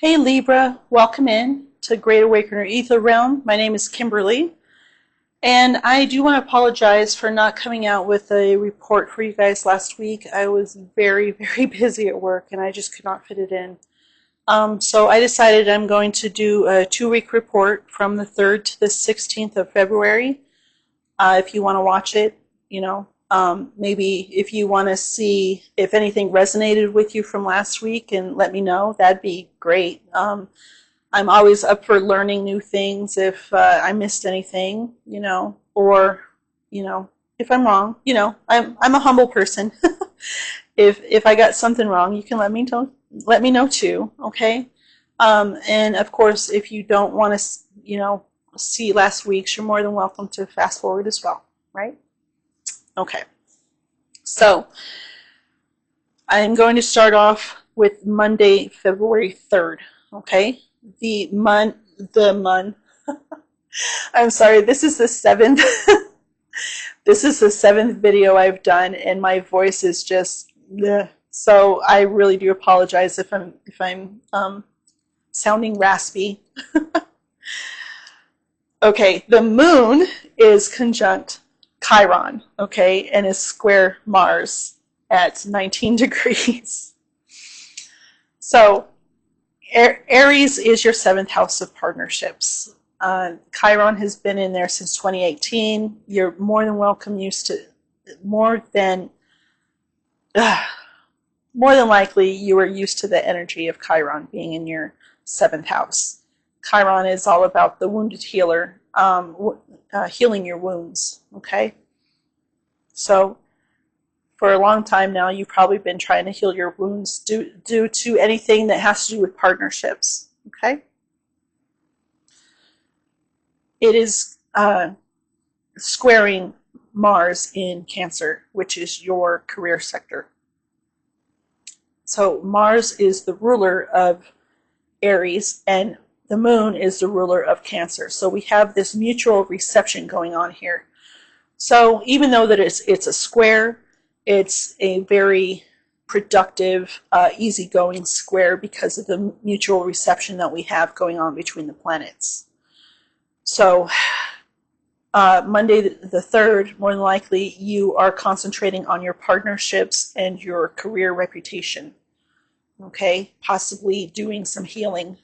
Hey Libra, welcome in to Great Awakener Ether Realm. My name is Kimberly, and I do want to apologize for not coming out with a report for you guys last week. I was very busy at work, and I just could not fit it in. So I decided I'm going to do a 2-week report from the 3rd to the 16th of February. If you want to watch it, maybe if you want to see if anything resonated with you from last week and let me know, that'd be great. I'm always up for learning new things if I missed anything, or, if I'm wrong, I'm a humble person. If I got something wrong, you can let me know too, okay? And of course, if you don't want to, see last week's, you're more than welcome to fast forward as well, right? Okay, so I'm going to start off with Monday, February 3rd, okay? I'm sorry, this is the 7th. This is the 7th video I've done, and my voice is just, bleh. So I really do apologize if I'm sounding raspy. Okay, the moon is conjunct Chiron, okay, and is square Mars at 19 degrees. So Aries is your 7th house of partnerships. Chiron has been in there since 2018. You're more than welcome more than likely you are used to the energy of Chiron being in your 7th house. Chiron is all about the wounded healer, healing your wounds, okay? So for a long time now, you've probably been trying to heal your wounds due to anything that has to do with partnerships, okay? It is squaring Mars in Cancer, which is your career sector. So Mars is the ruler of Aries, and the moon is the ruler of Cancer. So we have this mutual reception going on here. So even though that it's a square, it's a very productive, easygoing square because of the mutual reception that we have going on between the planets. So Monday the 3rd, more than likely, you are concentrating on your partnerships and your career reputation. Okay, possibly doing some healing,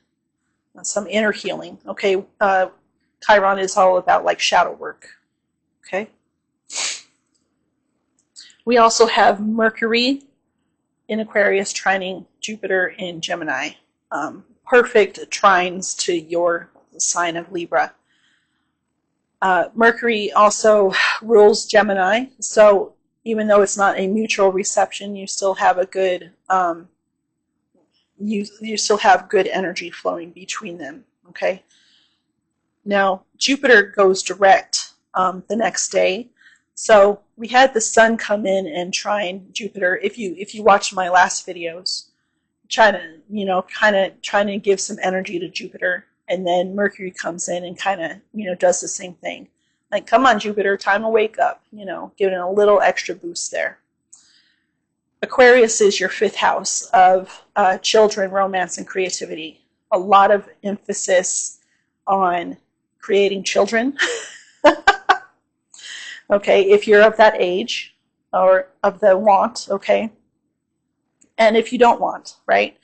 some inner healing. Okay, Chiron is all about like shadow work. Okay. We also have Mercury in Aquarius trining Jupiter in Gemini. Perfect trines to your sign of Libra. Mercury also rules Gemini, so even though it's not a mutual reception, you still have a good you still have good energy flowing between them. Okay. Now Jupiter goes direct the next day, so we had the Sun come in and trine Jupiter. If you watch my last videos, trying to give some energy to Jupiter. And then Mercury comes in and kind of, does the same thing. Like, come on, Jupiter, time to wake up, giving a little extra boost there. Aquarius is your 5th house of children, romance, and creativity. A lot of emphasis on creating children. Okay, if you're of that age or of the want, okay? And if you don't want, right?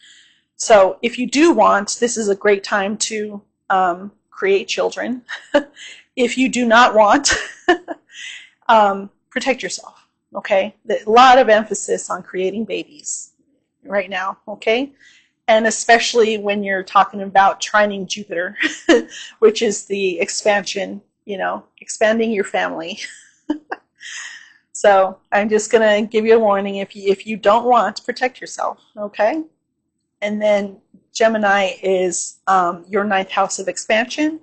So if you do want, this is a great time to create children. If you do not want, protect yourself, okay? A lot of emphasis on creating babies right now, okay? And especially when you're talking about trining Jupiter, which is the expansion, expanding your family. So I'm just going to give you a warning. If you don't want, protect yourself, okay? And then Gemini is your 9th house of expansion,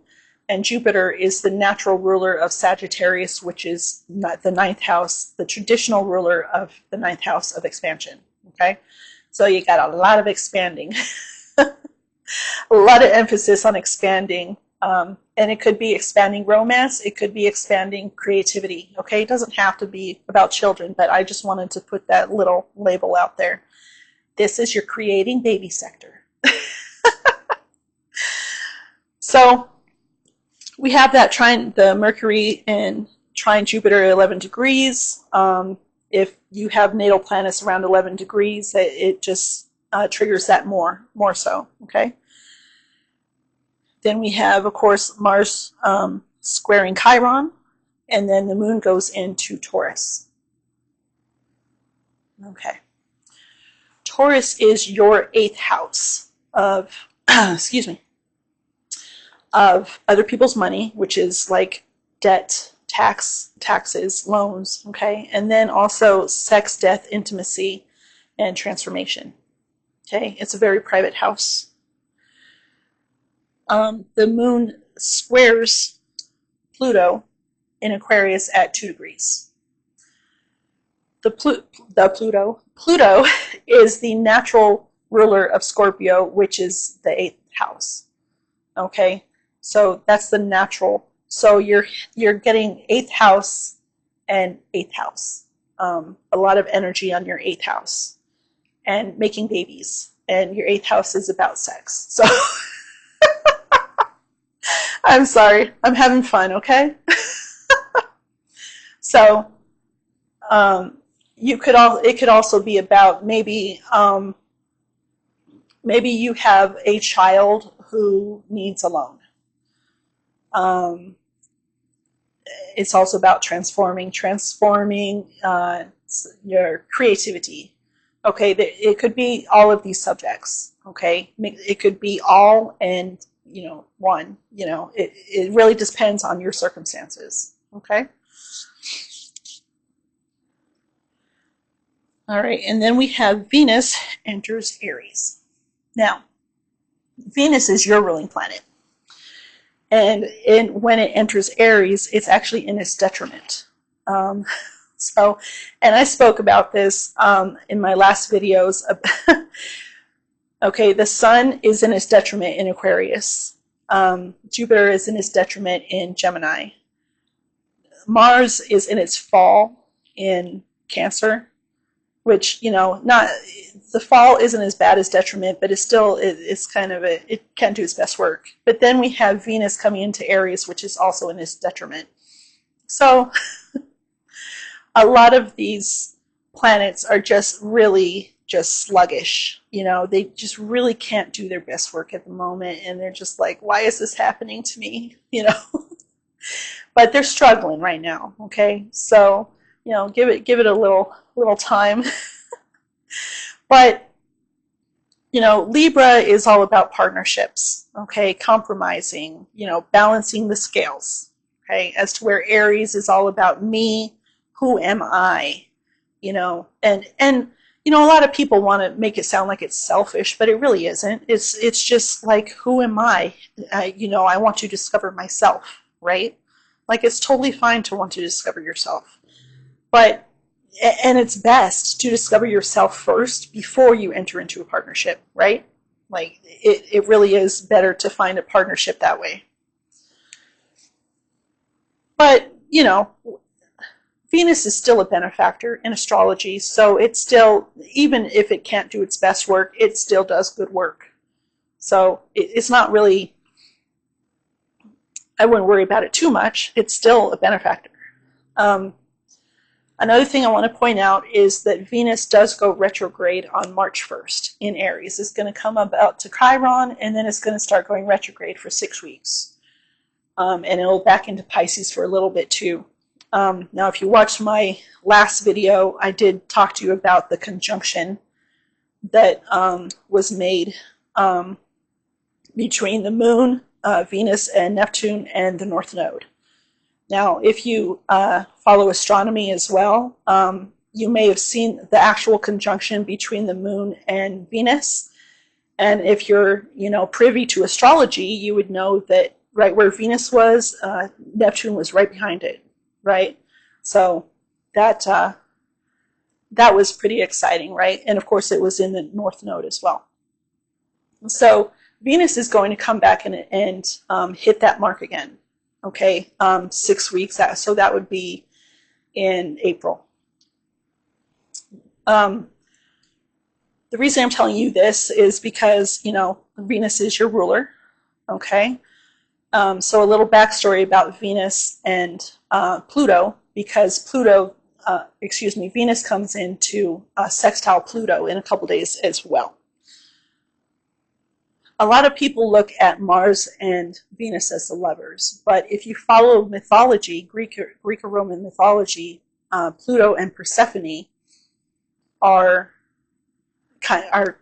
and Jupiter is the natural ruler of Sagittarius, which is not the 9th house, the traditional ruler of the 9th house of expansion. Okay, so you got a lot of expanding, a lot of emphasis on expanding, and it could be expanding romance, it could be expanding creativity. Okay, it doesn't have to be about children, but I just wanted to put that little label out there. This is your creating baby sector. So we have that the Mercury in trine Jupiter at 11 degrees. If you have natal planets around 11 degrees, it just triggers that more so, okay? Then we have, of course, Mars squaring Chiron, and then the moon goes into Taurus. Okay. Taurus is your 8th house of, excuse me, of other people's money, which is like debt, taxes, loans, okay? And then also sex, death, intimacy, and transformation, okay? It's a very private house. The moon squares Pluto in Aquarius at 2 degrees. Pluto is the natural ruler of Scorpio, which is the 8th house. Okay, so that's the natural. So you're getting 8th house and 8th house. A lot of energy on your 8th house and making babies. And your 8th house is about sex. So I'm sorry, I'm having fun. Okay. So it could also be about maybe you have a child who needs a loan. It's also about transforming your creativity. Okay, it could be all of these subjects. Okay, it could be all and one. It really depends on your circumstances. Okay. All right, and then we have Venus enters Aries. Now, Venus is your ruling planet. And when it enters Aries, it's actually in its detriment. And I spoke about this in my last videos. Okay, the Sun is in its detriment in Aquarius. Jupiter is in its detriment in Gemini. Mars is in its fall in Cancer, which, not the fall isn't as bad as detriment, but it's kind of it can't do its best work. But then we have Venus coming into Aries, which is also in its detriment. So a lot of these planets are just sluggish. They just really can't do their best work at the moment, and they're just like, why is this happening to me? But they're struggling right now. Okay, so give it a little time. But Libra is all about partnerships, okay, compromising, balancing the scales, okay, as to where Aries is all about me, who am I, and a lot of people want to make it sound like it's selfish, but it really isn't. It's just like, who am I? I want to discover myself, right? Like, it's totally fine to want to discover yourself. And it's best to discover yourself first before you enter into a partnership, right? Like, it really is better to find a partnership that way. But, Venus is still a benefactor in astrology, so it's still, even if it can't do its best work, it still does good work. So it's not really, I wouldn't worry about it too much. It's still a benefactor. Another thing I want to point out is that Venus does go retrograde on March 1st in Aries. It's going to come about to Chiron, and then it's going to start going retrograde for 6 weeks. And it'll back into Pisces for a little bit too. Now, if you watched my last video, I did talk to you about the conjunction that was made between the Moon, Venus, and Neptune, and the North Node. Now, if you follow astronomy as well, you may have seen the actual conjunction between the Moon and Venus. And if you're, privy to astrology, you would know that right where Venus was, Neptune was right behind it, right? So that was pretty exciting, right? And of course, it was in the North Node as well. So Venus is going to come back and hit that mark again. Okay, 6 weeks. So that would be in April. The reason I'm telling you this is because, Venus is your ruler. Okay, So a little backstory about Venus and Pluto, because Venus comes into sextile Pluto in a couple days as well. A lot of people look at Mars and Venus as the lovers, but if you follow mythology, Greek or Roman mythology, Pluto and Persephone are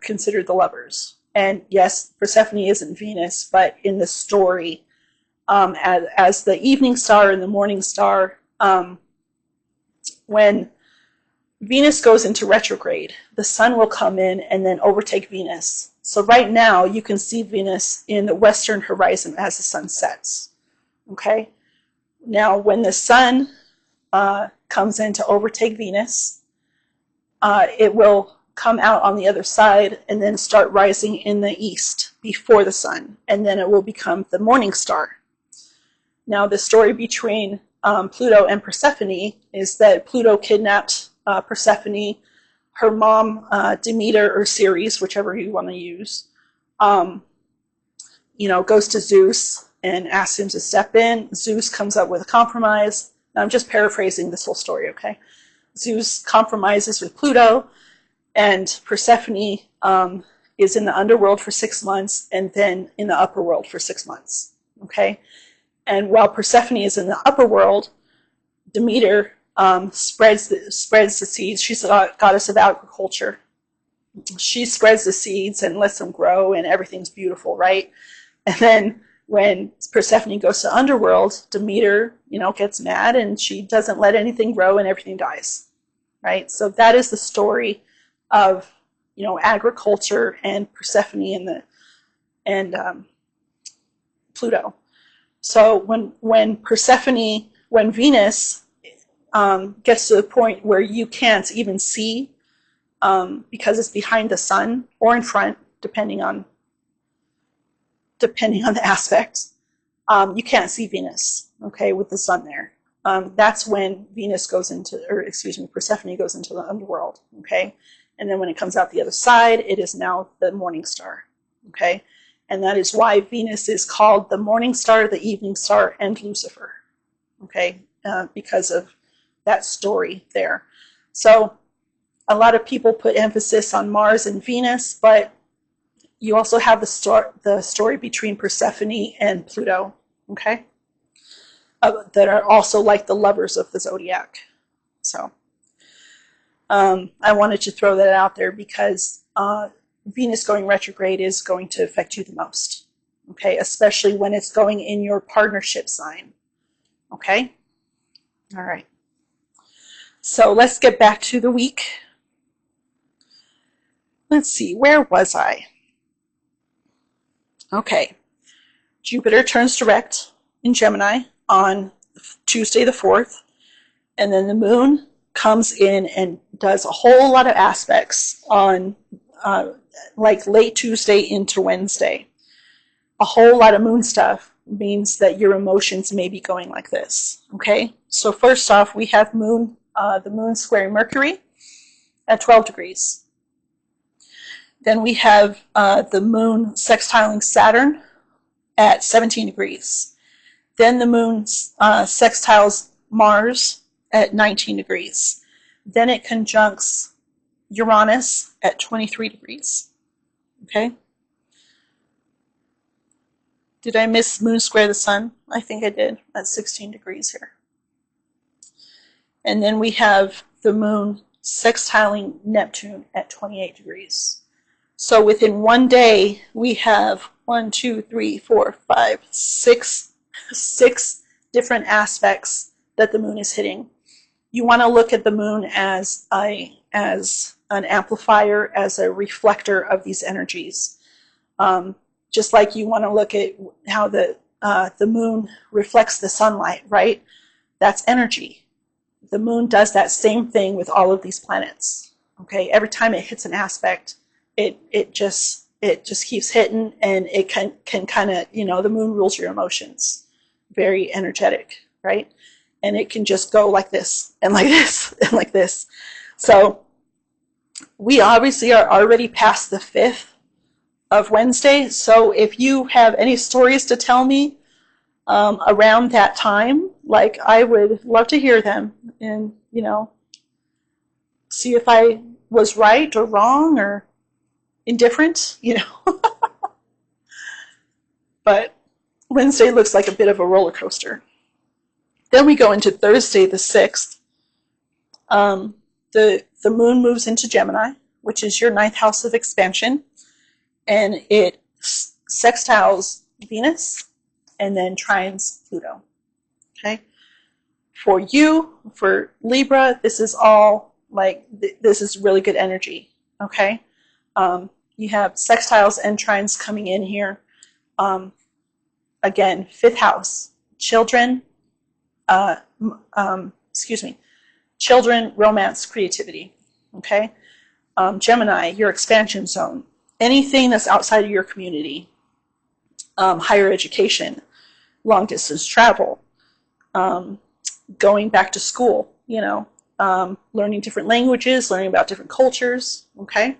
considered the lovers. And yes, Persephone isn't Venus, but in the story, as the evening star and the morning star, when Venus goes into retrograde, the sun will come in and then overtake Venus. So right now you can see Venus in the western horizon as the sun sets. Okay? Now when the sun comes in to overtake Venus, it will come out on the other side and then start rising in the east before the sun, and then it will become the morning star. Now the story between Pluto and Persephone is that Pluto kidnapped Persephone. Her mom, Demeter or Ceres, whichever you want to use, goes to Zeus and asks him to step in. Zeus comes up with a compromise. Now, I'm just paraphrasing this whole story, okay? Zeus compromises with Pluto, and Persephone is in the underworld for 6 months and then in the upper world for 6 months, okay? And while Persephone is in the upper world, Demeter spreads the seeds. She's a goddess of agriculture. She spreads the seeds and lets them grow, and everything's beautiful, right? And then when Persephone goes to underworld, Demeter, gets mad, and she doesn't let anything grow, and everything dies, right? So that is the story of agriculture and Persephone and Pluto. So when Venus gets to the point where you can't even see, because it's behind the sun or in front, depending on the aspect, you can't see Venus, okay, with the sun there. That's when Persephone goes into the underworld, okay? And then when it comes out the other side, it is now the morning star, okay? And that is why Venus is called the morning star, the evening star, and Lucifer, okay? Because of that story there. So a lot of people put emphasis on Mars and Venus, but you also have the story between Persephone and Pluto, okay? That are also like the lovers of the zodiac. So I wanted to throw that out there because Venus going retrograde is going to affect you the most, okay? Especially when it's going in your partnership sign, okay? All right. So let's get back to the week. Let's see, where was I? Okay. Jupiter turns direct in Gemini on Tuesday the 4th, and then the moon comes in and does a whole lot of aspects on like late Tuesday into Wednesday. A whole lot of moon stuff means that your emotions may be going like this, okay? So first off, we have the moon squaring Mercury at 12 degrees. Then we have the moon sextiling Saturn at 17 degrees. Then the moon sextiles Mars at 19 degrees. Then it conjuncts Uranus at 23 degrees. Okay? Did I miss moon square the sun? I think I did, at 16 degrees here. And then we have the moon sextiling Neptune at 28 degrees. So within one day, we have 6 different aspects that the moon is hitting. You want to look at the moon as an amplifier, as a reflector of these energies. Just like you want to look at how the moon reflects the sunlight, right? That's energy. The moon does that same thing with all of these planets. Okay, every time it hits an aspect, it just keeps hitting, and it can kind of, the moon rules your emotions. Very energetic, right? And it can just go like this and like this and like this. So we obviously are already past the 5th of Wednesday. So if you have any stories to tell me around that time, like I would love to hear them and, you know, see if I was right or wrong or indifferent, you know. But Wednesday looks like a bit of a roller coaster. Then we go into Thursday the 6th. The moon moves into Gemini, which is your ninth house of expansion, and it sextiles Venus and then trines Pluto. Okay? For you, for Libra, this is all like, this is really good energy. Okay? You have sextiles and trines coming in here. Again, fifth house, children, children, romance, creativity. Okay? Gemini, your expansion zone. Anything that's outside of your community. Higher education, long distance travel, going back to school, you know, learning different languages, learning about different cultures, okay?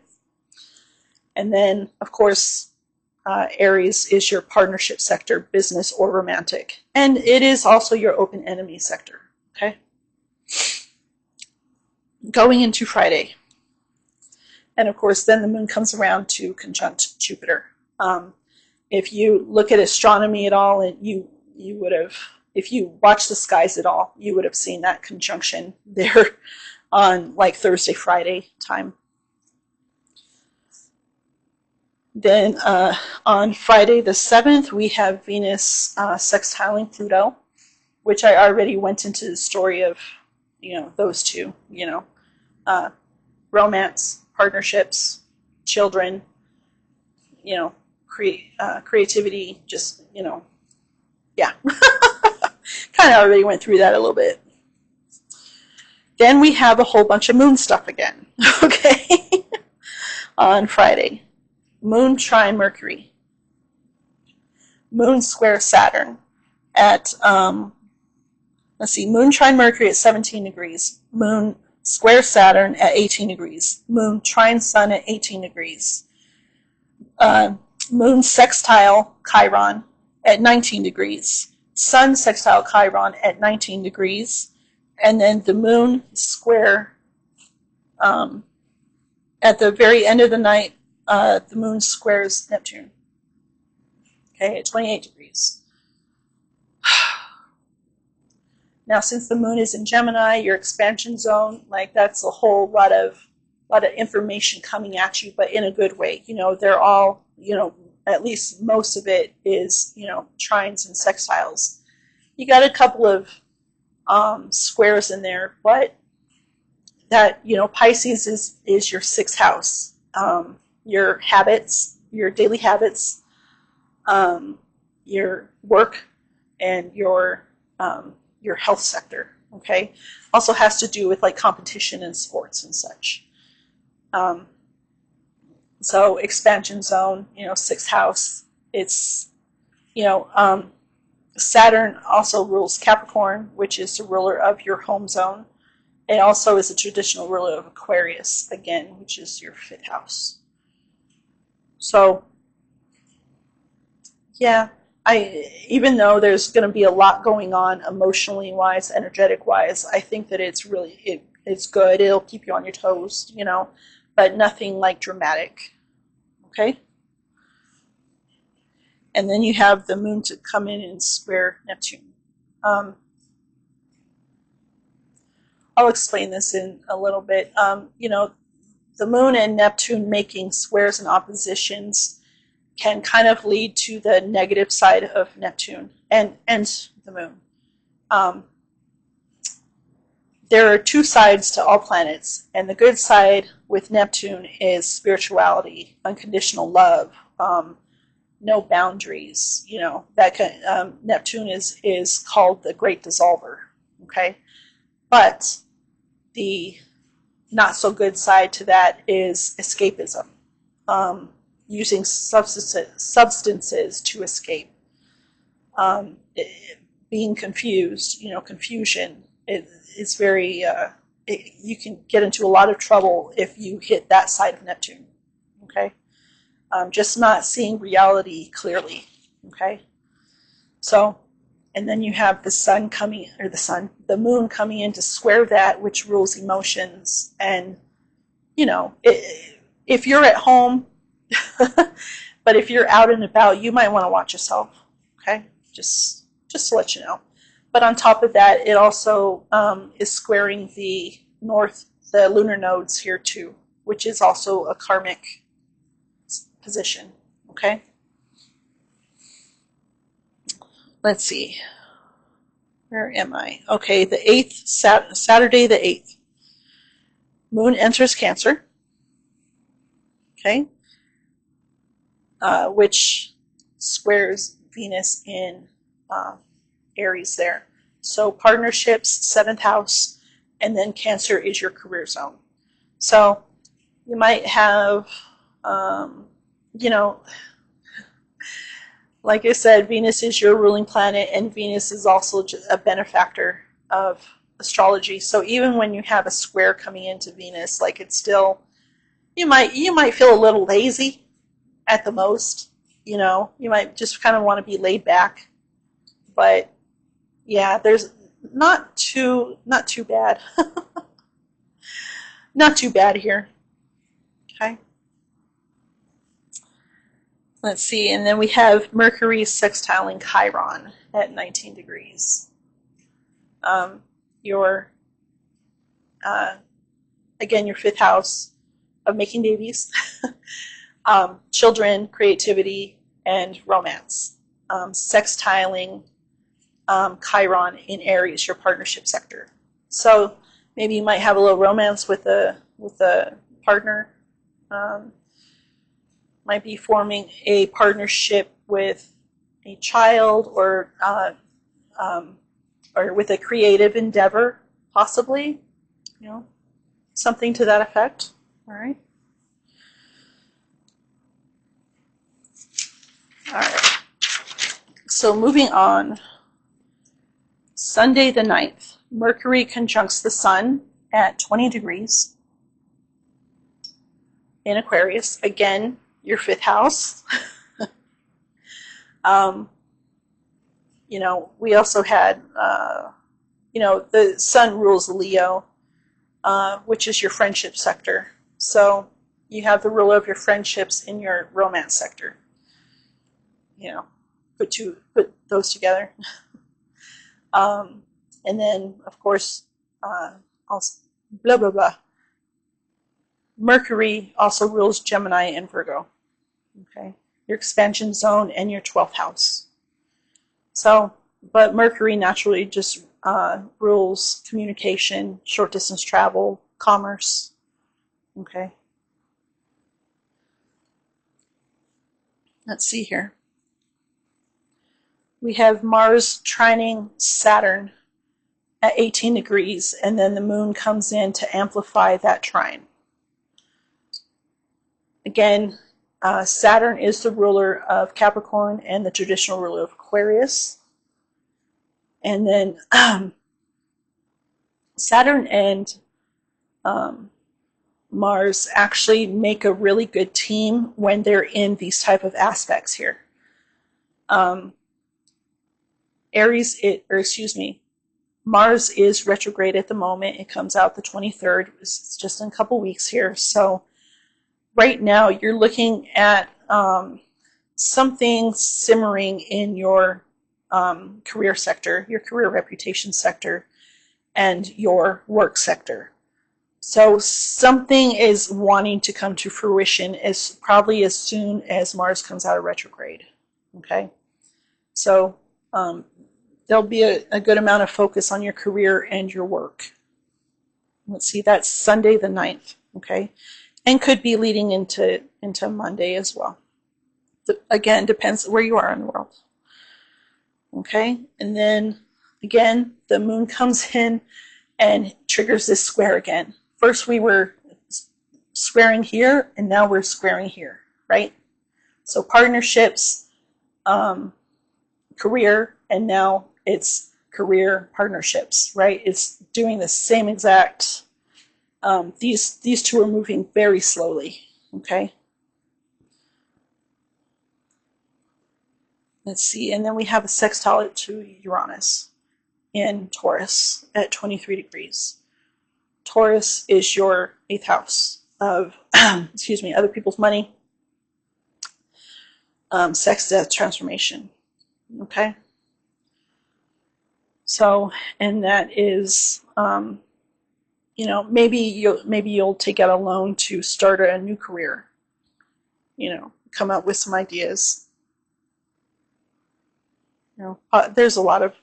And then, of course, Aries is your partnership sector, business or romantic. And it is also your open enemy sector, okay? Going into Friday. And of course, then the moon comes around to conjunct Jupiter. If you look at astronomy at all, and you would have, if you watch the skies at all, you would have seen that conjunction there on like Thursday, Friday time. Then on Friday the 7th, we have Venus sextiling Pluto, which I already went into the story of, you know, those two, you know, romance, partnerships, children, you know, creativity, just, you know, yeah. Kind of already went through that a little bit. Then we have a whole bunch of moon stuff again, okay? On Friday. Moon trine Mercury. Moon square Saturn at, let's see, Moon trine Mercury at 17 degrees. Moon square Saturn at 18 degrees. Moon trine Sun at 18 degrees. Moon sextile Chiron at 19 degrees. Sun sextile Chiron at 19 degrees. And then the moon square, at the very end of the night, the moon squares Neptune. Okay, at 28 degrees. Now, since the moon is in Gemini, your expansion zone, like that's a whole lot of information coming at you, but in a good way. You know, they're all, you know, at least most of it is, you know, trines and sextiles. You got a couple of squares in there, but that, you know, Pisces is your sixth house. Your habits, your daily habits, your work, and your health sector, okay? Also has to do with like competition and sports and such. So expansion zone, you know, sixth house, it's, you know, Saturn also rules Capricorn, which is the ruler of your home zone. It also is a traditional ruler of Aquarius, again, which is your fifth house. So, yeah, even though there's going to be a lot going on emotionally wise, energetic wise, I think that it's really, it's good. It'll keep you on your toes, you know, but nothing like dramatic. Okay? And then you have the moon to come in and square Neptune. I'll explain this in a little bit. You know, the moon and Neptune making squares and oppositions can kind of lead to the negative side of Neptune and the moon. There are two sides to all planets, and the good side with Neptune is spirituality, unconditional love, no boundaries. You know, that can, Neptune is called the Great Dissolver. Okay, but the not so good side to that is escapism, using substances to escape, being confused. You know, confusion. It's very, you can get into a lot of trouble if you hit that side of Neptune, okay? Just not seeing reality clearly, okay? So And then you have the sun coming, or the moon coming in to square that, which rules emotions. And, you know, if you're at home, but if you're out and about, you might want to watch yourself. Okay, just to let you know. But on top of that, it also is squaring the lunar nodes here too, which is also a karmic position. Okay. Let's see. Where am I? Okay, the 8th, Saturday the 8th. Moon enters Cancer. Okay. Which squares Venus in Aries there. So partnerships, 7th house, and then Cancer is your career zone. So you might have, you know, like I said, Venus is your ruling planet, and Venus is also a benefactor of astrology. So even when you have a square coming into Venus, like it's still, you might feel a little lazy at the most. You know, you might just kind of want to be laid back. But yeah, there's not too bad. Not too bad here. Okay. Let's see, and then we have Mercury sextiling Chiron at 19 degrees. Your again, your 5th house of making babies, children, creativity, and romance. Sextiling Chiron in Aries, your partnership sector. So maybe you might have a little romance with a partner. Might be forming a partnership with a child or with a creative endeavor, possibly. You know, something to that effect. All right. All right. So moving on. Sunday the 9th. Mercury conjuncts the Sun at 20 degrees in Aquarius. Again, your 5th house. You know, we also had, you know, the Sun rules Leo, which is your friendship sector. So you have the rule of your friendships in your romance sector. You know, put those together. And then, of course, also, blah, blah, blah. Mercury also rules Gemini and Virgo. Okay, your expansion zone and your 12th house. So, but Mercury naturally just rules communication, short distance travel, commerce. Okay. Let's see here. We have Mars trining Saturn at 18 degrees, and then the moon comes in to amplify that trine. Again, Saturn is the ruler of Capricorn and the traditional ruler of Aquarius. And then Saturn and Mars actually make a really good team when they're in these type of aspects here. Mars is retrograde at the moment. It comes out the 23rd. It's just in a couple weeks here. So right now you're looking at something simmering in your career sector, your career reputation sector, and your work sector. So something is wanting to come to fruition probably as soon as Mars comes out of retrograde. Okay, so there'll be a good amount of focus on your career and your work. Let's see, that's Sunday the 9th. Okay, and could be leading into Monday as well. Again, depends where you are in the world. Okay, and then again, the moon comes in and triggers this square again. First we were squaring here, and now we're squaring here, right? So partnerships, career, and now it's career partnerships, right? It's doing the same exact, these two are moving very slowly, okay? Let's see, and then we have a sextile to Uranus in Taurus at 23 degrees. Taurus is your 8th house of, excuse me, other people's money, sex, death, transformation. Okay? So, and that is, you know, maybe you'll take out a loan to start a new career. You know, come up with some ideas. You know, there's a lot of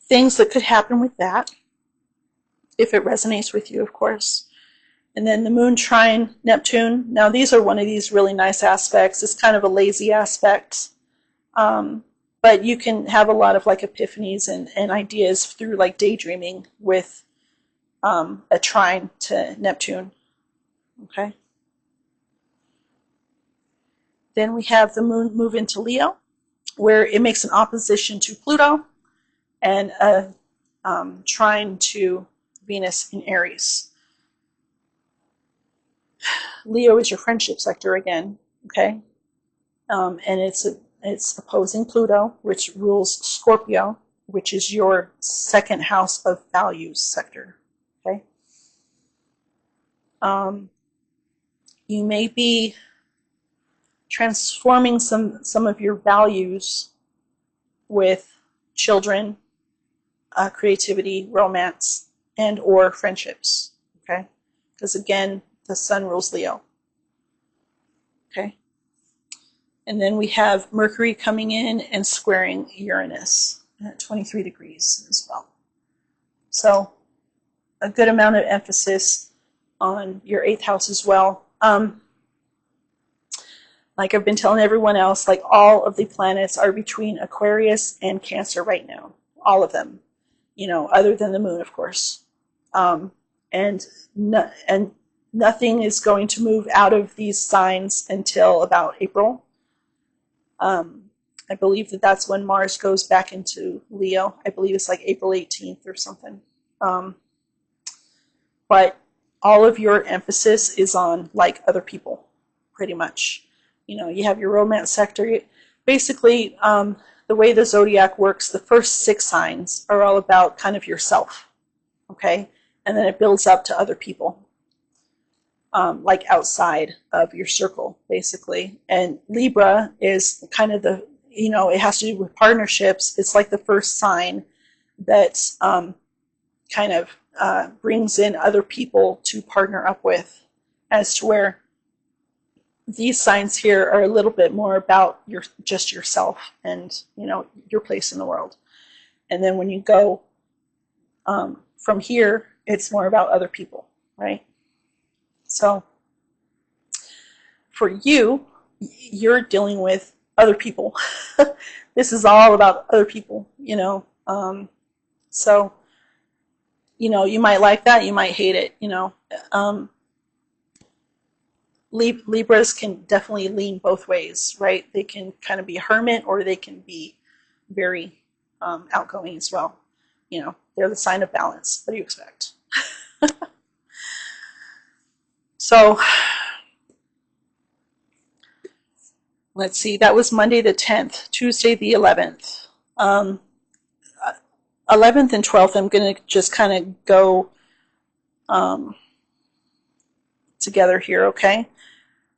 things that could happen with that, if it resonates with you, of course. And then the moon trine Neptune. Now, these are one of these really nice aspects. It's kind of a lazy aspect. But you can have a lot of like epiphanies and ideas through like daydreaming with a trine to Neptune. Okay. Then we have the moon move into Leo, where it makes an opposition to Pluto and a trine to Venus in Aries. Leo is your friendship sector again, okay? And it's opposing Pluto, which rules Scorpio, which is your 2nd house of values sector, okay? You may be transforming some of your values with children, creativity, romance, and or friendships, okay? Because again, the sun rules Leo, okay? And then we have Mercury coming in and squaring Uranus at 23 degrees as well. So a good amount of emphasis on your 8th house as well. Like I've been telling everyone else, like all of the planets are between Aquarius and Cancer right now. All of them, you know, other than the moon, of course. And nothing is going to move out of these signs until about April. I believe that's when Mars goes back into Leo. I believe it's like April 18th or something. But all of your emphasis is on like other people, pretty much. You know, you have your romance sector. Basically, the way the zodiac works, the first 6 signs are all about kind of yourself, okay? And then it builds up to other people, like outside of your circle, basically. And Libra is kind of the, you know, it has to do with partnerships. It's like the first sign that kind of brings in other people to partner up with, as to where these signs here are a little bit more about just yourself and, you know, your place in the world. And then when you go from here, it's more about other people, right? So for you, you're dealing with other people. This is all about other people, you know. So, you know, you might like that, you might hate it, you know. Libras can definitely lean both ways, right? They can kind of be a hermit, or they can be very outgoing as well. You know, they're the sign of balance. What do you expect? So, let's see. That was Monday the 10th, Tuesday the 11th. 11th and 12th, I'm going to just kind of go together here, okay?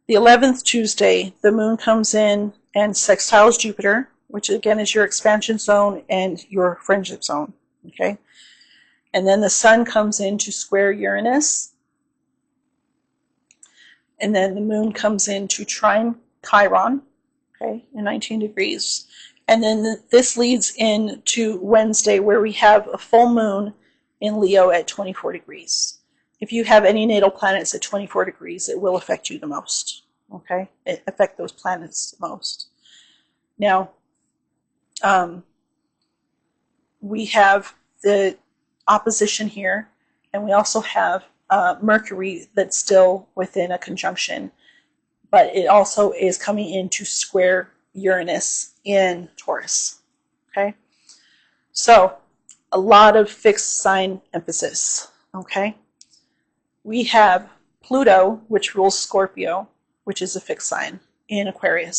The 11th, Tuesday, the moon comes in and sextiles Jupiter, which again is your expansion zone and your friendship zone, okay? And then the sun comes in to square Uranus. And then the moon comes in to trine Chiron, okay, in 19 degrees. And then this leads into Wednesday, where we have a full moon in Leo at 24 degrees. If you have any natal planets at 24 degrees, it will affect you the most, okay? It affects those planets the most. Now, we have the opposition here, and we also have Mercury that's still within a conjunction, but it also is coming in to square Uranus in Taurus, okay? So, a lot of fixed sign emphasis, okay? We have Pluto, which rules Scorpio, which is a fixed sign in Aquarius.